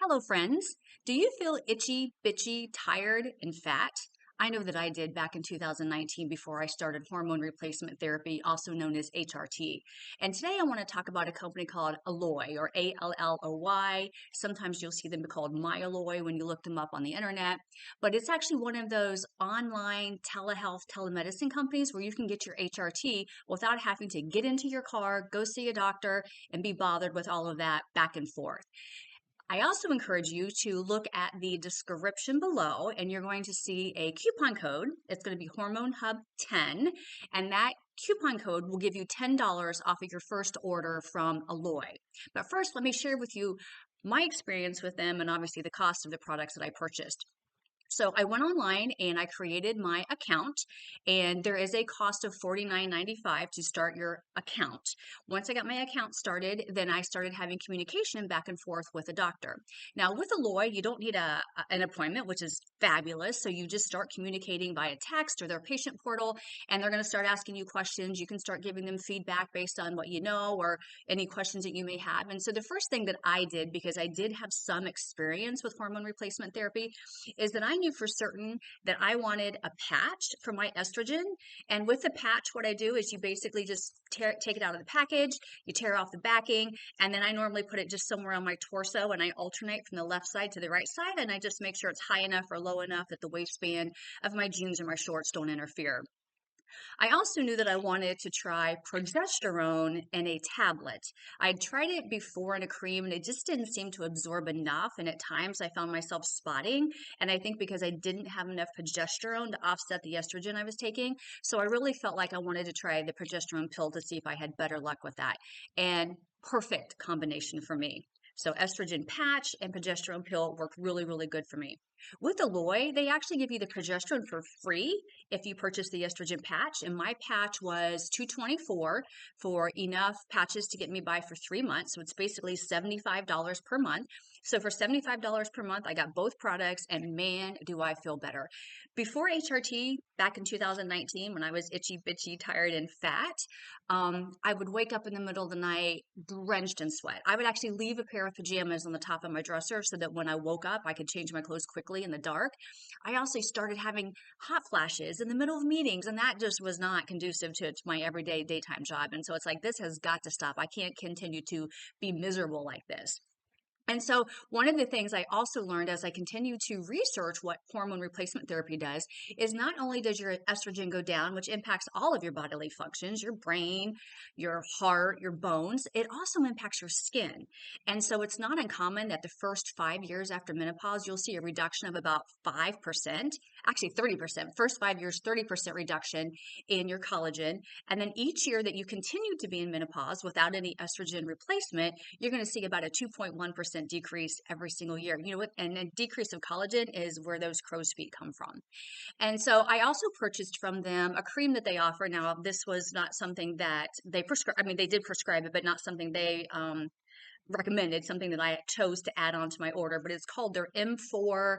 Hello, friends. Do you feel itchy, bitchy, tired, and fat? I know that I did back in 2019 before I started hormone replacement therapy, also known as HRT. And today I want to talk about a company called Alloy or Alloy. Sometimes you'll see them called Myalloy when you look them up on the internet. But it's actually one of those online telehealth, telemedicine companies where you can get your HRT without having to get into your car, go see a doctor, and be bothered with all of that back and forth. I also encourage you to look at the description below and you're going to see a coupon code. It's going to be Hormone Hub 10, and that coupon code will give you $10 off of your first order from Alloy. But first, let me share with you my experience with them and obviously the cost of the products that I purchased. So I went online and I created my account, and there is a cost of $49.95 to start your account. Once I got my account started, then I started having communication back and forth with a doctor. Now with Alloy, you don't need an appointment, which is fabulous. So you just start communicating via text or their patient portal, and they're going to start asking you questions. You can start giving them feedback based on what you know or any questions that you may have. And so the first thing that I did, because I did have some experience with hormone replacement therapy, is that I knew for certain that I wanted a patch for my estrogen. And with the patch, what I do is you basically just take it out of the package, you tear off the backing, and then I normally put it just somewhere on my torso and I alternate from the left side to the right side. And I just make sure it's high enough or low enough that the waistband of my jeans or my shorts don't interfere. I also knew that I wanted to try progesterone in a tablet. I'd tried it before in a cream and it just didn't seem to absorb enough. And at times I found myself spotting. And I think because I didn't have enough progesterone to offset the estrogen I was taking. So I really felt like I wanted to try the progesterone pill to see if I had better luck with that. And perfect combination for me. So estrogen patch and progesterone pill worked really, really good for me. With Alloy, they actually give you the progesterone for free if you purchase the estrogen patch. And my patch was $224 for enough patches to get me by for 3 months. So it's basically $75 per month. So for $75 per month, I got both products, and man, do I feel better. Before HRT, back in 2019, when I was itchy, bitchy, tired, and fat, I would wake up in the middle of the night drenched in sweat. I would actually leave a pair of pajamas on the top of my dresser so that when I woke up, I could change my clothes quickly in the dark. I also started having hot flashes in the middle of meetings, and that just was not conducive to my everyday daytime job. And so it's like, this has got to stop. I can't continue to be miserable like this. And so one of the things I also learned as I continue to research what hormone replacement therapy does is not only does your estrogen go down, which impacts all of your bodily functions, your brain, your heart, your bones, it also impacts your skin. And so it's not uncommon that the first 5 years after menopause, you'll see a reduction of about 5%, actually 30%. First 5 years, 30% reduction in your collagen. And then each year that you continue to be in menopause without any estrogen replacement, you're going to see about a 2.1% decrease every single year. You know what? And a decrease of collagen is where those crow's feet come from. And so I also purchased from them a cream that they offer. Now, this was not something that they prescribe. I mean, they did prescribe it, but not something they recommended, something that I chose to add on to my order, but it's called their M4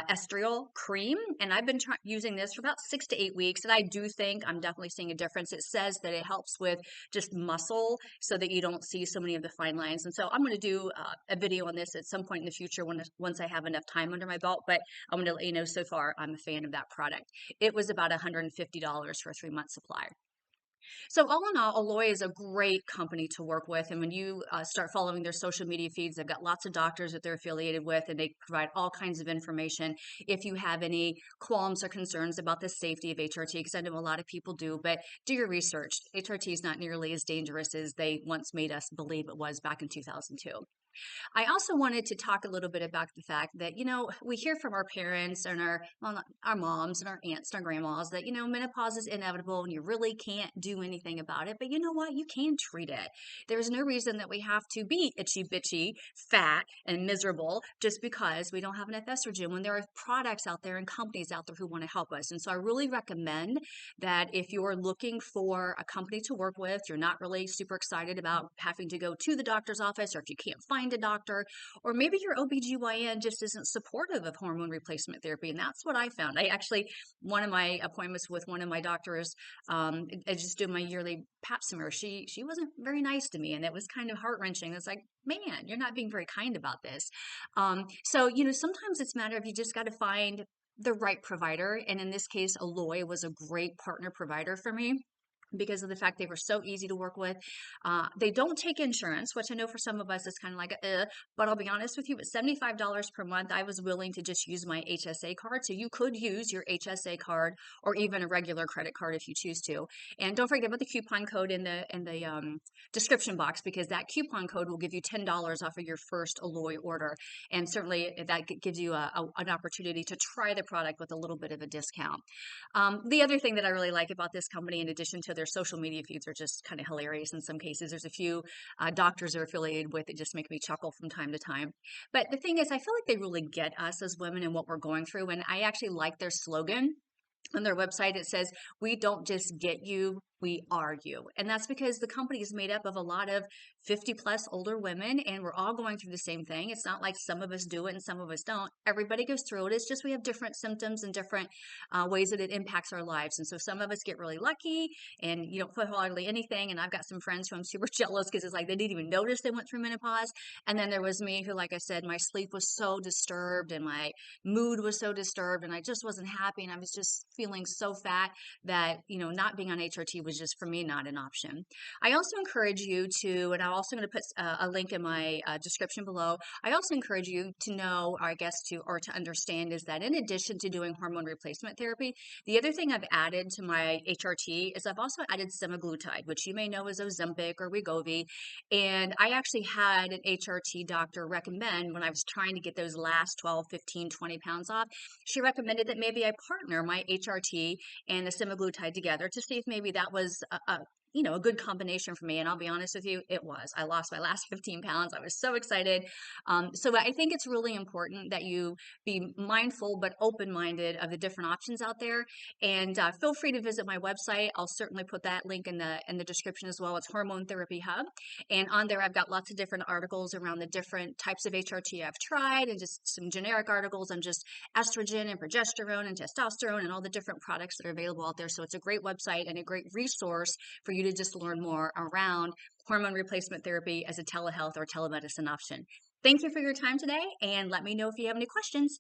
estriol cream. And I've been using this for about 6 to 8 weeks. And I do think I'm definitely seeing a difference. It says that it helps with just muscle so that you don't see so many of the fine lines. And so I'm going to do a video on this at some point in the future once I have enough time under my belt. But I'm going to let you know so far I'm a fan of that product. It was about $150 for a 3-month supply. So all in all, Alloy is a great company to work with. And when you start following their social media feeds, they've got lots of doctors that they're affiliated with, and they provide all kinds of information. If you have any qualms or concerns about the safety of HRT, because I know a lot of people do, but do your research. HRT is not nearly as dangerous as they once made us believe it was back in 2002. I also wanted to talk a little bit about the fact that, we hear from our parents and our moms and our aunts and our grandmas that, menopause is inevitable and you really can't do anything about it. But you know what? You can treat it. There's no reason that we have to be itchy, bitchy, fat, and miserable just because we don't have enough estrogen when there are products out there and companies out there who want to help us. And so I really recommend that if you're looking for a company to work with, you're not really super excited about having to go to the doctor's office, or if you can't find find a doctor, or maybe your OBGYN just isn't supportive of hormone replacement therapy. And that's what I found. I actually, one of my appointments with one of my doctors, I just do my yearly pap smear. She wasn't very nice to me, and it was kind of heart-wrenching. It's like, man, you're not being very kind about this. So, sometimes it's a matter of you just got to find the right provider. And in this case, Alloy was a great partner provider for me because of the fact they were so easy to work with. They don't take insurance, which I know for some of us is kind of like, but I'll be honest with you, at $75 per month, I was willing to just use my HSA card. So you could use your HSA card or even a regular credit card if you choose to. And don't forget about the coupon code in the description box, because that coupon code will give you $10 off of your first Alloy order. And certainly that gives you an opportunity to try the product with a little bit of a discount. The other thing that I really like about this company, in addition to their social media feeds, are just kind of hilarious in some cases. There's a few doctors they're affiliated with that just make me chuckle from time to time. But the thing is, I feel like they really get us as women and what we're going through. And I actually like their slogan on their website. It says, "We don't just get you, we are you." And that's because the company is made up of a lot of 50 plus older women, and we're all going through the same thing. It's not like some of us do it and some of us don't. Everybody goes through it. It's just we have different symptoms and different ways that it impacts our lives. And so some of us get really lucky and you don't feel hardly anything. And I've got some friends who I'm super jealous because it's like they didn't even notice they went through menopause. And then there was me who, like I said, my sleep was so disturbed and my mood was so disturbed and I just wasn't happy. And I was just feeling so fat that, not being on HRT was just for me not an option. I also encourage you to, and I'm also going to put a link in my description below. I also encourage you to know, or I guess to understand, is that in addition to doing hormone replacement therapy, the other thing I've added to my HRT is I've also added semaglutide, which you may know as Ozempic or Wegovy. And I actually had an HRT doctor recommend, when I was trying to get those last 12, 15, 20 pounds off, she recommended that maybe I partner my HRT and the semaglutide together to see if maybe that was a good combination for me. And I'll be honest with you, it was. I lost my last 15 pounds. I was so excited. So I think it's really important that you be mindful but open-minded of the different options out there. And feel free to visit my website. I'll certainly put that link in the description as well. It's Hormone Therapy Hub. And on there, I've got lots of different articles around the different types of HRT I've tried, and just some generic articles on just estrogen and progesterone and testosterone and all the different products that are available out there. So it's a great website and a great resource for you to just learn more around hormone replacement therapy as a telehealth or telemedicine option. Thank you for your time today, and let me know if you have any questions.